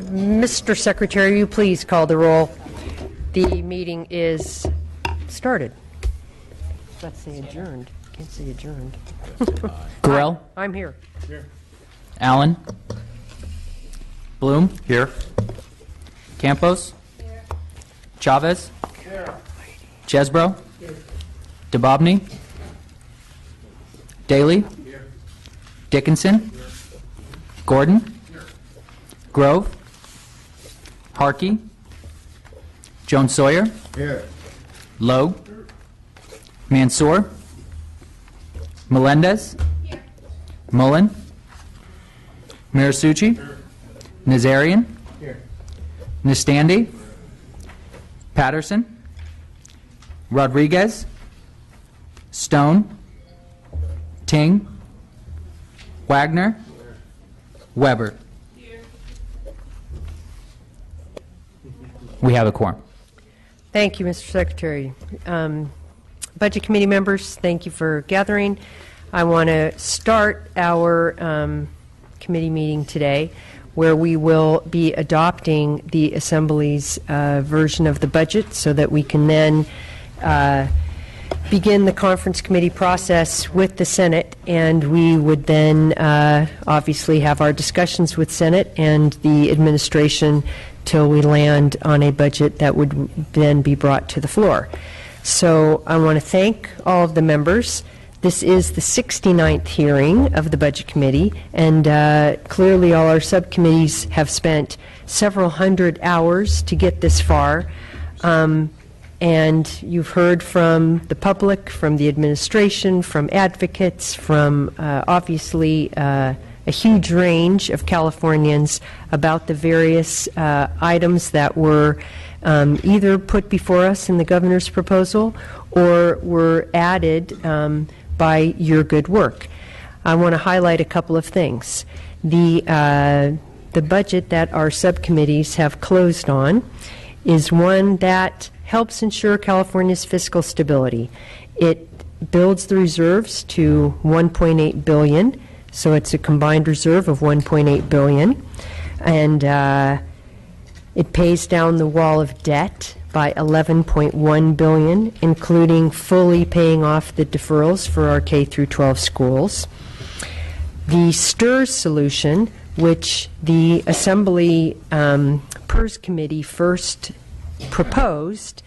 Mr. Secretary, you please call the roll. The meeting is started. Let's say adjourned. Can't say adjourned. Gorell? I'm here. Allen? Bloom? Here. Campos? Here. Chavez? Here. Chesbro? Here. DeBobney? Daly? Here. Dickinson? Here. Gordon? Here. Grove? Harkey? Jones Sawyer? Here. Logue? Here. Mansour? Melendez? Here. Mullen? Mirasucci? Here. Nazarian? Here. Nistandi? Here. Patterson? Rodriguez? Stone? Ting? Wagner? Here. Weber? Here. We have a quorum. Thank you, Mr. Secretary. Budget Committee members, thank you for gathering. I want to start our committee meeting today where we will be adopting the Assembly's version of the budget so that we can then begin the conference committee process with the Senate, and we would then obviously have our discussions with Senate and the administration till we land on a budget that would then be brought to the floor. So I want to thank all of the members. This is the 69th hearing of the Budget Committee, and clearly all our subcommittees have spent several hundred hours to get this far. And you've heard from the public, from the administration, from advocates, from obviously a huge range of Californians about the various items that were either put before us in the governor's proposal or were added by your good work. I want to highlight a couple of things. The budget that our subcommittees have closed on is one that helps ensure California's fiscal stability. It builds the reserves to $1.8 billion, so it's a combined reserve of $1.8 billion, and it pays down the wall of debt by $11.1 billion, including fully paying off the deferrals for our K through 12 schools. The STIRS solution, which the Assembly PERS Committee first proposed,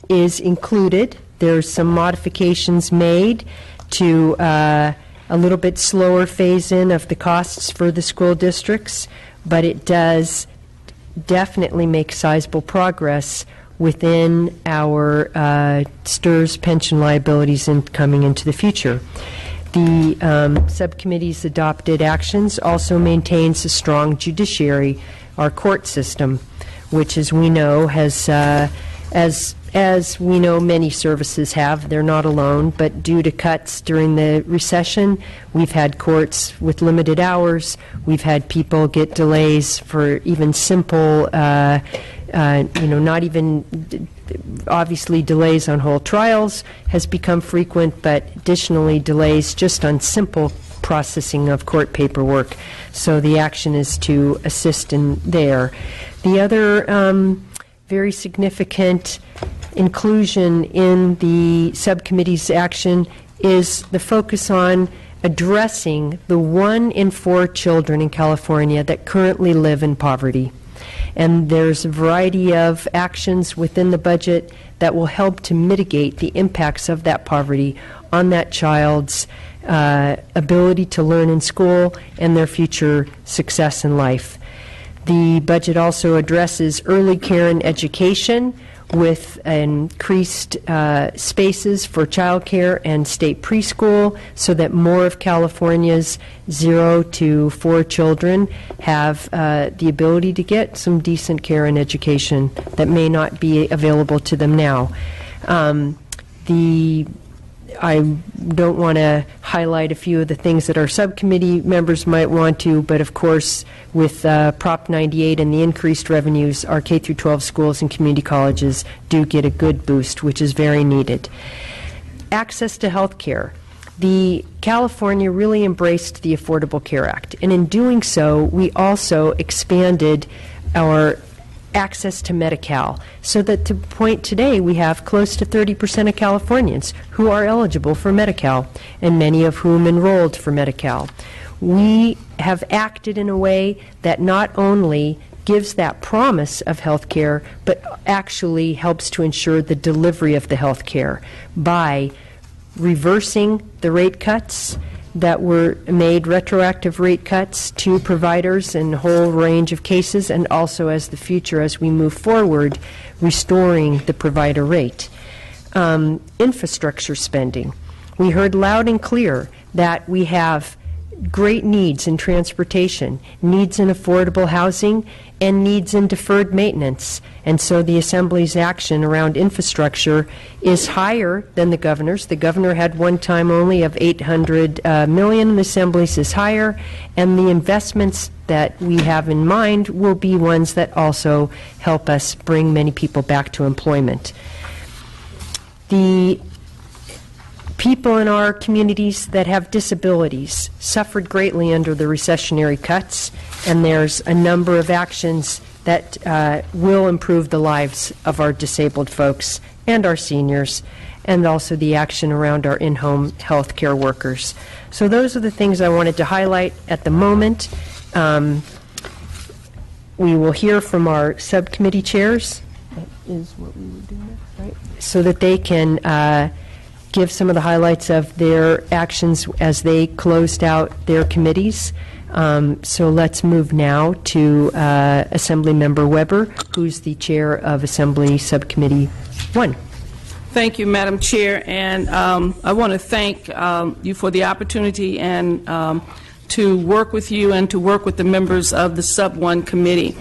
is included. There's some modifications made to a little bit slower phase-in of the costs for the school districts, but it does definitely make sizable progress within our STIRS pension liabilities coming into the future. The subcommittee's adopted actions also maintains a strong judiciary, our court system, which, as we know, has, as we know many services have, they're not alone, but due to cuts during the recession, we've had courts with limited hours. We've had people get delays for even simple, not even, obviously delays on whole trials has become frequent, but additionally delays just on simple processing of court paperwork. So the action is to assist in there. The other very significant inclusion in the subcommittee's action is the focus on addressing the 1 in 4 children in California that currently live in poverty. And there's a variety of actions within the budget that will help to mitigate the impacts of that poverty on that child's ability to learn in school and their future success in life. The budget also addresses early care and education with increased spaces for child care and state preschool so that more of California's 0 to 4 children have the ability to get some decent care and education that may not be available to them now. I don't want to highlight a few of the things that our subcommittee members might want to, but of course with Prop 98 and the increased revenues, our K through 12 schools and community colleges do get a good boost, which is very needed. Access to health care. California really embraced the Affordable Care Act, and in doing so, we also expanded our access to Medi-Cal, so that to the point today, we have close to 30% of Californians who are eligible for Medi-Cal, and many of whom enrolled for Medi-Cal. We have acted in a way that not only gives that promise of health care, but actually helps to ensure the delivery of the health care by reversing the rate cuts that were made, retroactive rate cuts to providers in a whole range of cases, and also as the future, as we move forward, restoring the provider rate. Infrastructure spending. We heard loud and clear that we have great needs in transportation, needs in affordable housing, and needs in deferred maintenance. And so the Assembly's action around infrastructure is higher than the governor's. The governor had one time only of $800 million, and the Assembly's is higher. And the investments that we have in mind will be ones that also help us bring many people back to employment. The people in our communities that have disabilities suffered greatly under the recessionary cuts, and there's a number of actions that will improve the lives of our disabled folks and our seniors, and also the action around our in-home health care workers. So those are the things I wanted to highlight at the moment. We will hear from our subcommittee chairs. That is what we would do next, right? So that they can give some of the highlights of their actions as they closed out their committees. So let's move now to Assemblymember Weber, who's the chair of Assembly Subcommittee 1. Thank you, Madam Chair, and I want to thank you for the opportunity and to work with you and to work with the members of the Sub 1 committee.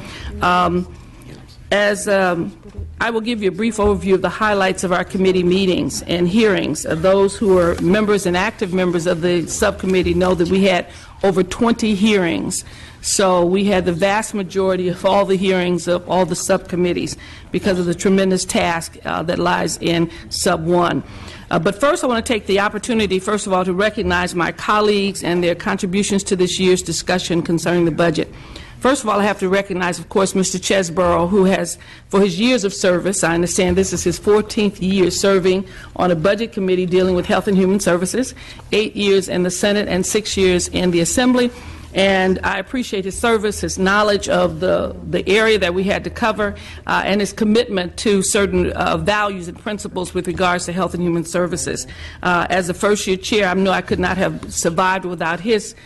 I will give you a brief overview of the highlights of our committee meetings and hearings. Those who are members and active members of the subcommittee know that we had over 20 hearings. So we had the vast majority of all the hearings of all the subcommittees because of the tremendous task that lies in Sub 1. But first I want to take the opportunity, first of all, to recognize my colleagues and their contributions to this year's discussion concerning the budget. First of all, I have to recognize, of course, Mr. Chesborough, who has, for his years of service, I understand this is his 14th year serving on a budget committee dealing with Health and Human Services, 8 years in the Senate and 6 years in the Assembly. And I appreciate his service, his knowledge of the area that we had to cover, and his commitment to certain values and principles with regards to Health and Human Services. As a first-year chair, I know I could not have survived without his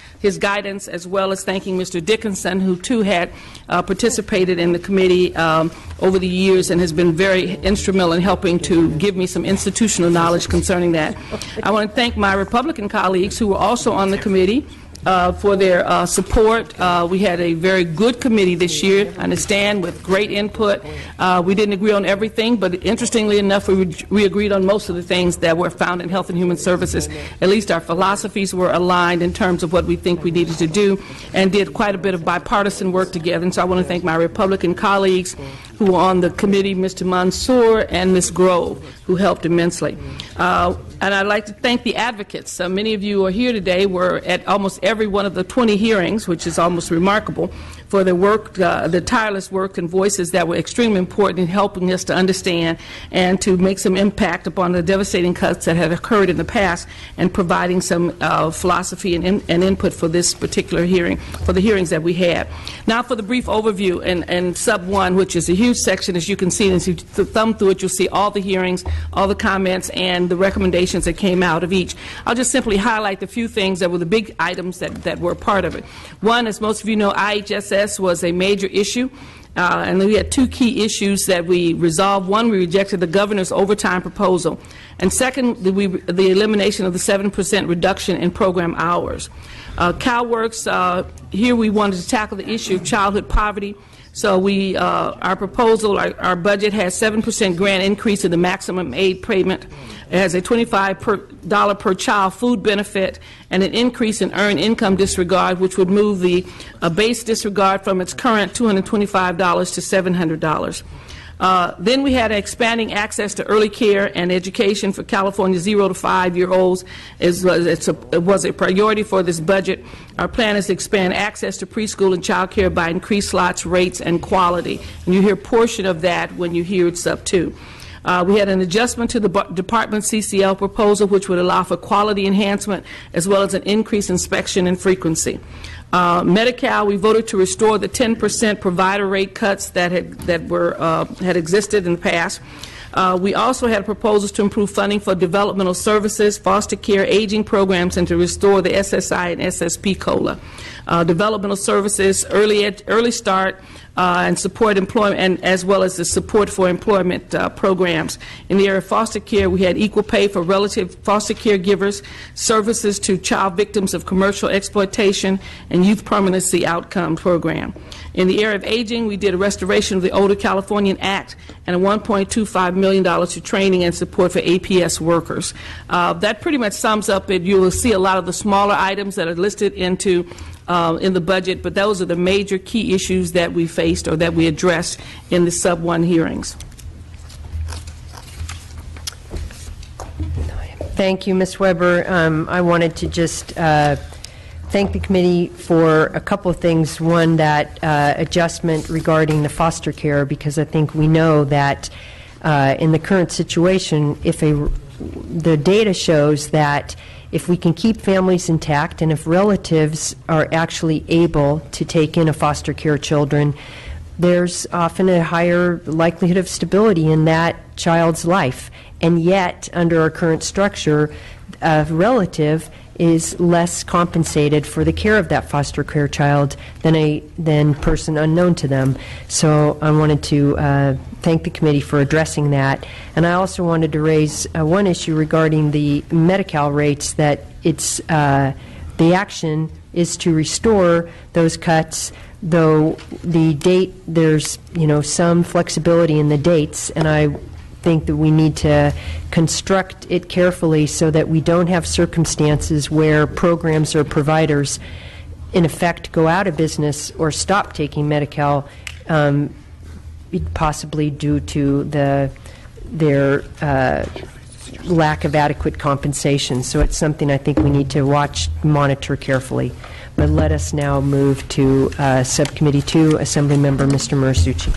guidance, as well as thanking Mr. Dickinson, who too had participated in the committee over the years and has been very instrumental in helping to give me some institutional knowledge concerning that. I want to thank my Republican colleagues who were also on the committee for their support. We had a very good committee this year, I understand, with great input. We didn't agree on everything, but interestingly enough, we agreed on most of the things that were found in Health and Human Services. At least our philosophies were aligned in terms of what we think we needed to do, and did quite a bit of bipartisan work together. And so I want to thank my Republican colleagues who were on the committee, Mr. Mansour and Ms. Grove, who helped immensely. And I'd like to thank the advocates. Many of you are here today, were at almost every one of the 20 hearings, which is almost remarkable, for their work, the tireless work and voices that were extremely important in helping us to understand and to make some impact upon the devastating cuts that had occurred in the past, and providing some philosophy and input for this particular hearing, for the hearings that we had. Now for the brief overview in Sub 1, which is a huge section, as you can see, and as you thumb through it, you'll see all the hearings, all the comments, and the recommendations that came out of each. I'll just simply highlight the few things that were the big items that were part of it. One, as most of you know, IHSS was a major issue. And we had two key issues that we resolved. One, we rejected the governor's overtime proposal. And second, the elimination of the 7% reduction in program hours. CalWorks, here we wanted to tackle the issue of childhood poverty. So our proposal, our budget has 7% grant increase in the maximum aid payment. It has a $25 per child food benefit and an increase in earned income disregard, which would move the base disregard from its current $225 to $700. Then we had expanding access to early care and education for California 0 to 5-year-olds. It was a priority for this budget. Our plan is to expand access to preschool and child care by increased slots, rates, and quality. And you hear a portion of that when you hear sub 2. We had an adjustment to the department CCL proposal, which would allow for quality enhancement as well as an increased inspection and frequency. Medi-Cal, we voted to restore the 10% provider rate cuts that had existed in the past. We also had proposals to improve funding for developmental services, foster care, aging programs, and to restore the SSI and SSP COLA. Developmental services, early start, and support employment, and as well as the support for employment programs. In the area of foster care, we had equal pay for relative foster caregivers, services to child victims of commercial exploitation, and youth permanency outcome program. In the area of aging, we did a restoration of the Older Californian Act and a $1.25 million to training and support for APS workers. That pretty much sums up it. You will see a lot of the smaller items that are listed in the budget, but those are the major key issues that we faced or that we addressed in the sub 1 hearings. Thank you, Ms. Weber. I wanted to just thank the committee for a couple of things. One, that adjustment regarding the foster care, because I think we know that in the current situation, the data shows that if we can keep families intact and if relatives are actually able to take in a foster care children, there's often a higher likelihood of stability in that child's life. And yet, under our current structure, a relative is less compensated for the care of that foster care child than person unknown to them. So I wanted to thank the committee for addressing that. And I also wanted to raise one issue regarding the Medi-Cal rates, that it's the action is to restore those cuts, though the date, there's some flexibility in the dates, and I think that we need to construct it carefully so that we don't have circumstances where programs or providers in effect go out of business or stop taking Medi-Cal, possibly due to their lack of adequate compensation. So it's something I think we need to monitor carefully. But let us now move to Subcommittee 2, Assemblymember Mr. Marsucci.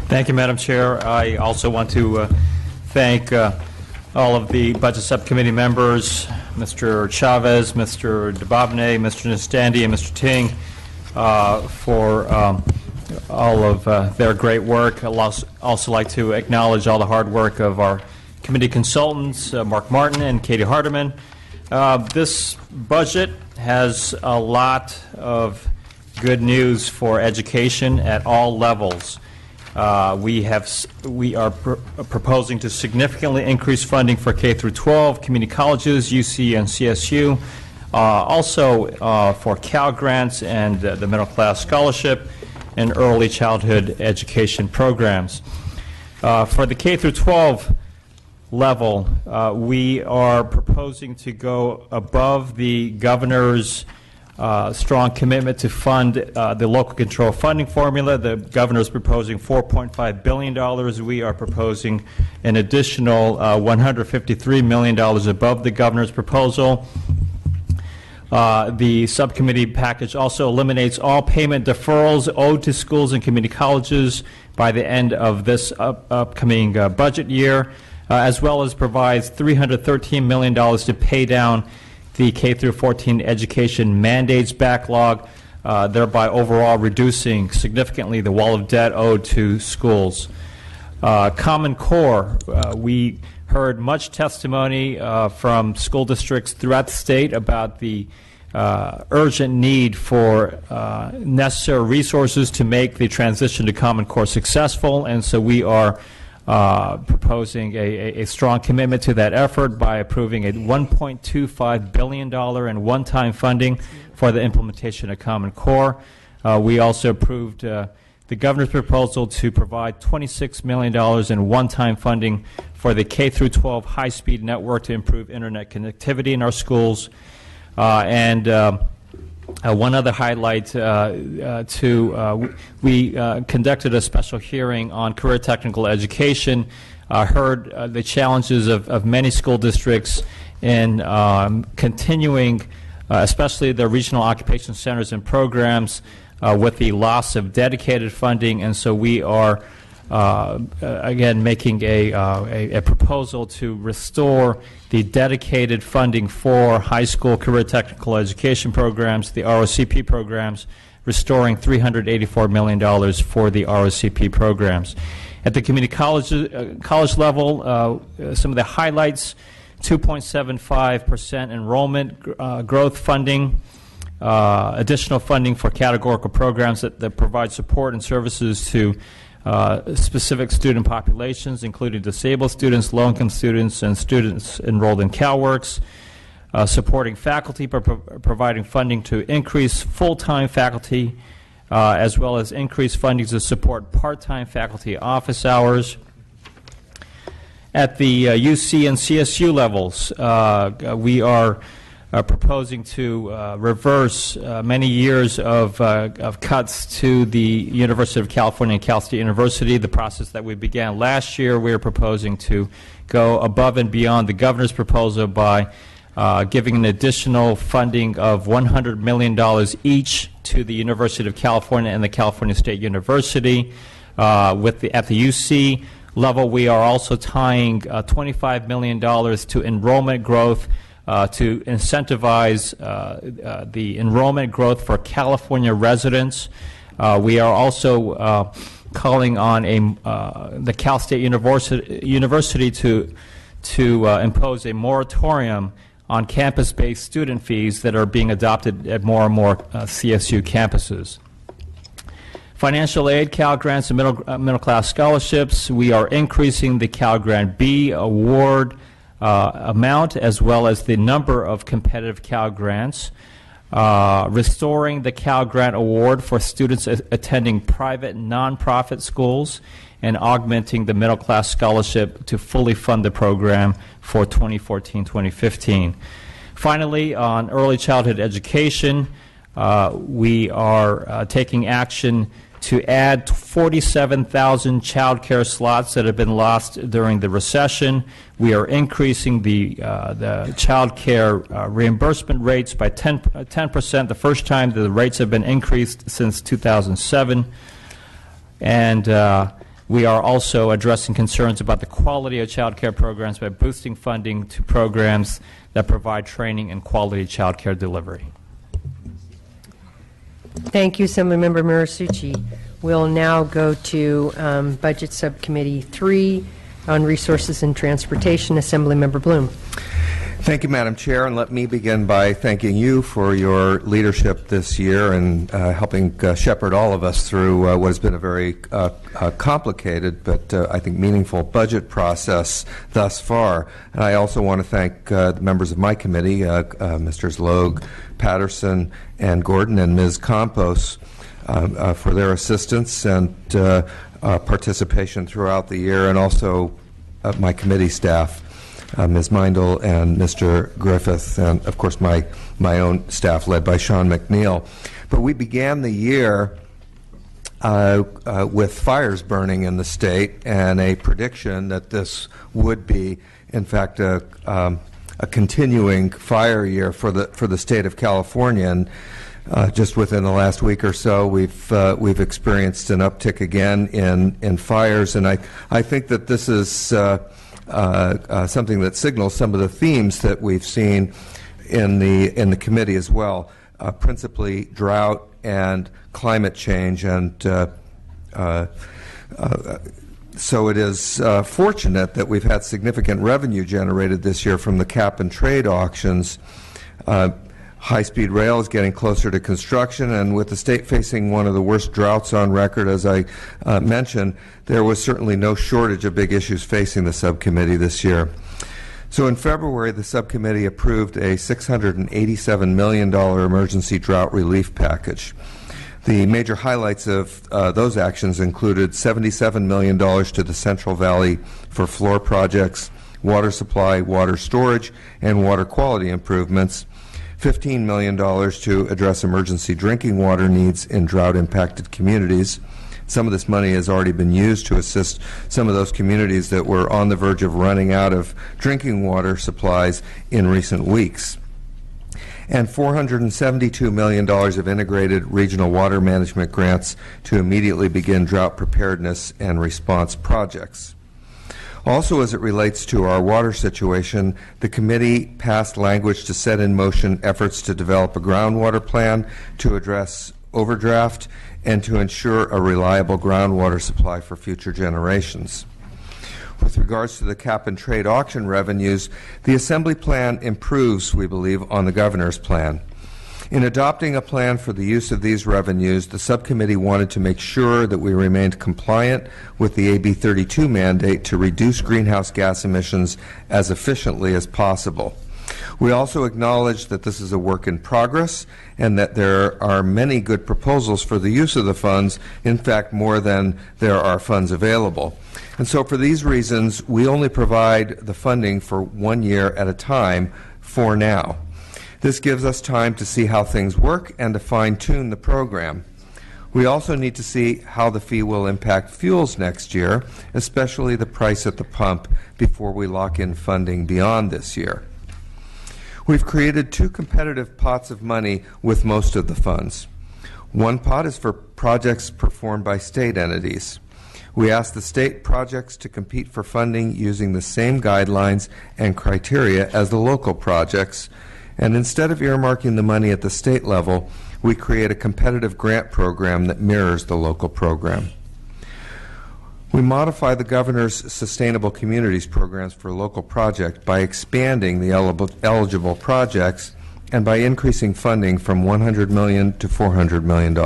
Thank you, Madam Chair. I also want to thank all of the Budget Subcommittee members, Mr. Chavez, Mr. Dababne, Mr. Nastandi, and Mr. Ting, for all of their great work. I'd also like to acknowledge all the hard work of our committee consultants, Mark Martin and Katie Hardiman. This budget has a lot of good news for education at all levels. We are proposing to significantly increase funding for K through 12, community colleges, UC and CSU, also for Cal Grants and the Middle Class Scholarship and early childhood education programs. For the K through 12 level, we are proposing to go above the governor's strong commitment to fund the local control funding formula. The governor is proposing $4.5 billion. We are proposing an additional $153 million above the governor's proposal. The subcommittee package also eliminates all payment deferrals owed to schools and community colleges by the end of this upcoming budget year, as well as provides $313 million to pay down the K through 14 education mandates backlog, thereby overall reducing significantly the wall of debt owed to schools. Common Core, we heard much testimony from school districts throughout the state about the urgent need for necessary resources to make the transition to Common Core successful, and so we are proposing a strong commitment to that effort by approving a $1.25 billion in one-time funding for the implementation of Common Core. We also approved the governor's proposal to provide $26 million in one-time funding for the K through 12 high-speed network to improve internet connectivity in our schools. And One other highlight, we conducted a special hearing on career technical education, heard the challenges of many school districts in continuing, especially the regional occupation centers and programs, with the loss of dedicated funding, and so we are again making a proposal to restore the dedicated funding for high school career technical education programs, the ROCP programs, restoring $384 million for the ROCP programs. At the community college level, some of the highlights: 2.75% enrollment growth funding, additional funding for categorical programs that provide support and services to specific student populations, including disabled students, low-income students, and students enrolled in CalWORKs, supporting faculty by providing funding to increase full-time faculty, as well as increase funding to support part-time faculty office hours. At the UC and CSU levels, we are proposing to reverse many years of cuts to the University of California and Cal State University. The process that we began last year, we are proposing to go above and beyond the governor's proposal by giving an additional funding of $100 million each to the University of California and the California State University. At the UC level, we are also tying $25 million to enrollment growth to incentivize the enrollment growth for California residents. We are also calling on the Cal State University to impose a moratorium on campus-based student fees that are being adopted at more and more CSU campuses. Financial aid, Cal Grants, and middle-class scholarships. We are increasing the Cal Grant B award amount as well as the number of competitive Cal Grants. Restoring the Cal Grant Award for students attending private nonprofit schools, and augmenting the middle-class scholarship to fully fund the program for 2014-2015. Finally, on early childhood education, we are taking action to add 47,000 child care slots that have been lost during the recession. We are increasing the child care reimbursement rates by 10%, the first time the rates have been increased since 2007. And we are also addressing concerns about the quality of child care programs by boosting funding to programs that provide training and quality child care delivery. Thank you, Assemblymember Marisucci. We'll now go to Budget Subcommittee 3 on Resources and Transportation. Assemblymember Bloom. Thank you, Madam Chair, and let me begin by thanking you for your leadership this year and helping shepherd all of us through what has been a very complicated but I think meaningful budget process thus far. And I also want to thank the members of my committee, Mr. Logue, Patterson, and Gordon, and Ms. Campos for their assistance and participation throughout the year, and also my committee staff, Ms. Meindl and Mr. Griffith, and of course my own staff led by Sean McNeil. But we began the year with fires burning in the state and a prediction that this would be, in fact, a continuing fire year for the state of California. And just within the last week or so, we've experienced an uptick again in fires, and I think that this is something that signals some of the themes that we've seen in the committee as well, principally drought and climate change, and so it is fortunate that we've had significant revenue generated this year from the cap and trade auctions. High-speed rail is getting closer to construction, and with the state facing one of the worst droughts on record, as I mentioned, there was certainly no shortage of big issues facing the subcommittee this year. So in February, the subcommittee approved a $687 million emergency drought relief package. The major highlights of those actions included $77 million to the Central Valley for floor projects, water supply, water storage, and water quality improvements, $15 million to address emergency drinking water needs in drought-impacted communities. Some of this money has already been used to assist some of those communities that were on the verge of running out of drinking water supplies in recent weeks. And $472 million of integrated regional water management grants to immediately begin drought preparedness and response projects. Also, as it relates to our water situation, the committee passed language to set in motion efforts to develop a groundwater plan to address overdraft and to ensure a reliable groundwater supply for future generations. With regards to the cap and trade auction revenues, the Assembly plan improves, we believe, on the Governor's plan. In adopting a plan for the use of these revenues, the subcommittee wanted to make sure that we remained compliant with the AB 32 mandate to reduce greenhouse gas emissions as efficiently as possible. We also acknowledge that this is a work in progress and that there are many good proposals for the use of the funds, in fact, more than there are funds available. And so for these reasons, we only provide the funding for 1 year at a time for now. This gives us time to see how things work and to fine-tune the program. We also need to see how the fee will impact fuels next year, especially the price at the pump, before we lock in funding beyond this year. We've created two competitive pots of money with most of the funds. One pot is for projects performed by state entities. We ask the state projects to compete for funding using the same guidelines and criteria as the local projects, and instead of earmarking the money at the state level, we create a competitive grant program that mirrors the local program. We modify the Governor's Sustainable Communities programs for local projects by expanding the eligible projects and by increasing funding from $100 million to $400 million.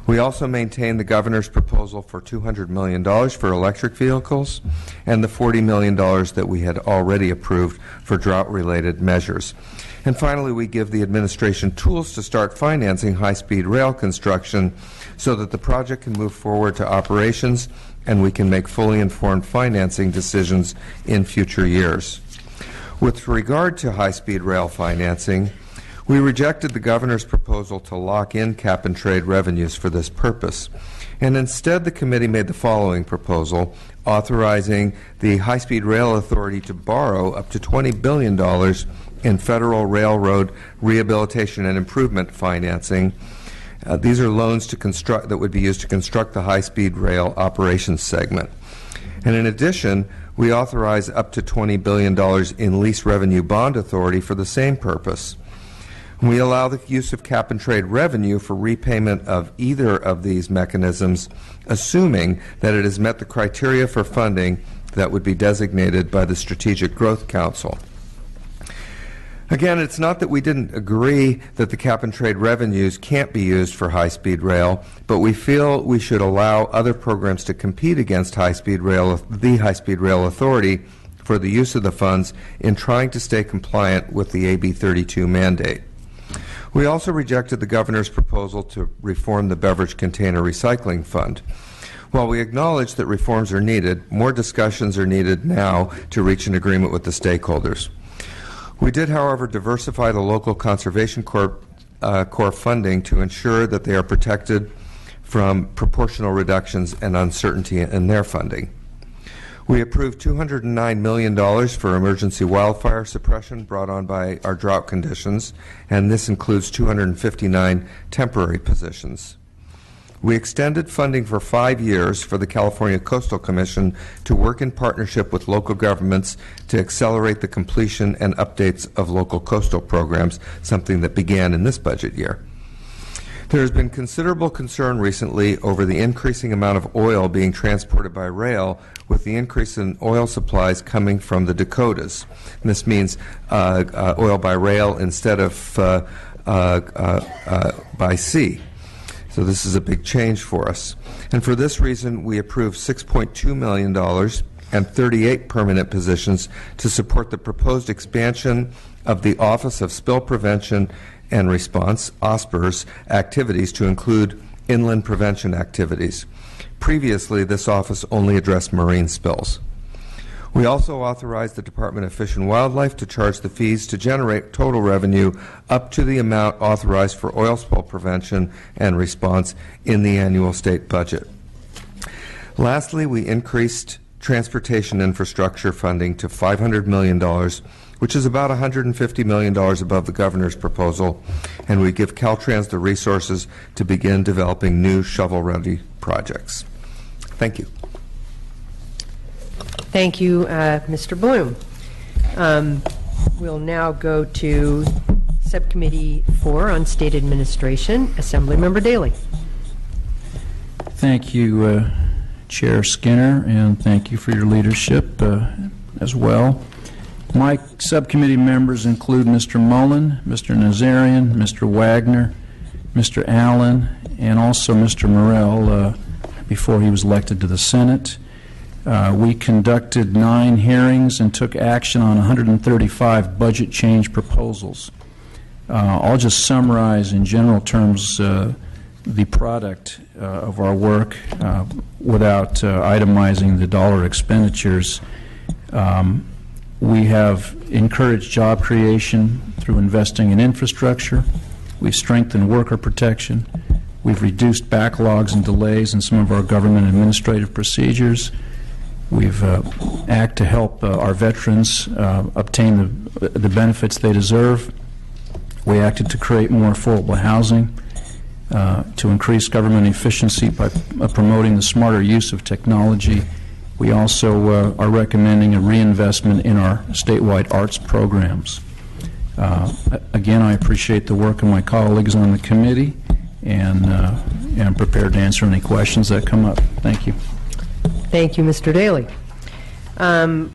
We also maintain the Governor's proposal for $200 million for electric vehicles and the $40 million that we had already approved for drought-related measures. And finally, we give the administration tools to start financing high-speed rail construction so that the project can move forward to operations and we can make fully informed financing decisions in future years. With regard to high-speed rail financing, we rejected the Governor's proposal to lock in cap-and-trade revenues for this purpose, and instead the committee made the following proposal, authorizing the High-Speed Rail Authority to borrow up to $20 billion in federal railroad rehabilitation and improvement financing. These are loans that would be used to construct the high-speed rail operations segment. And in addition, we authorize up to $20 billion in lease revenue bond authority for the same purpose. We allow the use of cap-and-trade revenue for repayment of either of these mechanisms, assuming that it has met the criteria for funding that would be designated by the Strategic Growth Council. Again, it's not that we didn't agree that the cap-and-trade revenues can't be used for high-speed rail, but we feel we should allow other programs to compete against the High-Speed Rail Authority for the use of the funds in trying to stay compliant with the AB 32 mandate. We also rejected the Governor's proposal to reform the Beverage Container Recycling Fund. While we acknowledge that reforms are needed, more discussions are needed now to reach an agreement with the stakeholders. We did, however, diversify the local Conservation Corps funding to ensure that they are protected from proportional reductions and uncertainty in their funding. We approved $209 million for emergency wildfire suppression brought on by our drought conditions, and this includes 259 temporary positions. We extended funding for 5 years for the California Coastal Commission to work in partnership with local governments to accelerate the completion and updates of local coastal programs, something that began in this budget year. There has been considerable concern recently over the increasing amount of oil being transported by rail with the increase in oil supplies coming from the Dakotas. And this means oil by rail instead of by sea. So this is a big change for us. And for this reason, we approved $6.2 million and 38 permanent positions to support the proposed expansion of the Office of Spill Prevention and Response, OSPR's, activities to include inland prevention activities. Previously, this office only addressed marine spills. We also authorized the Department of Fish and Wildlife to charge the fees to generate total revenue up to the amount authorized for oil spill prevention and response in the annual state budget. Lastly, we increased transportation infrastructure funding to $500 million, which is about $150 million above the governor's proposal, and we give Caltrans the resources to begin developing new shovel-ready projects. Thank you. Thank you, Mr. Bloom. We'll now go to Subcommittee 4 on State Administration. Assemblymember Daley. Thank you, Chair Skinner, and thank you for your leadership as well. My subcommittee members include Mr. Mullen, Mr. Nazarian, Mr. Wagner, Mr. Allen, and also Mr. Morrell before he was elected to the Senate. We conducted 9 hearings and took action on 135 budget change proposals. I'll just summarize in general terms the product of our work without itemizing the dollar expenditures. We have encouraged job creation through investing in infrastructure. We've strengthened worker protection. We've reduced backlogs and delays in some of our government administrative procedures. We've acted to help our veterans obtain the benefits they deserve. We acted to create more affordable housing, to increase government efficiency by promoting the smarter use of technology. We also are recommending a reinvestment in our statewide arts programs. Again, I appreciate the work of my colleagues on the committee, and I'm prepared to answer any questions that come up. Thank you. Thank you, Mr. Daley.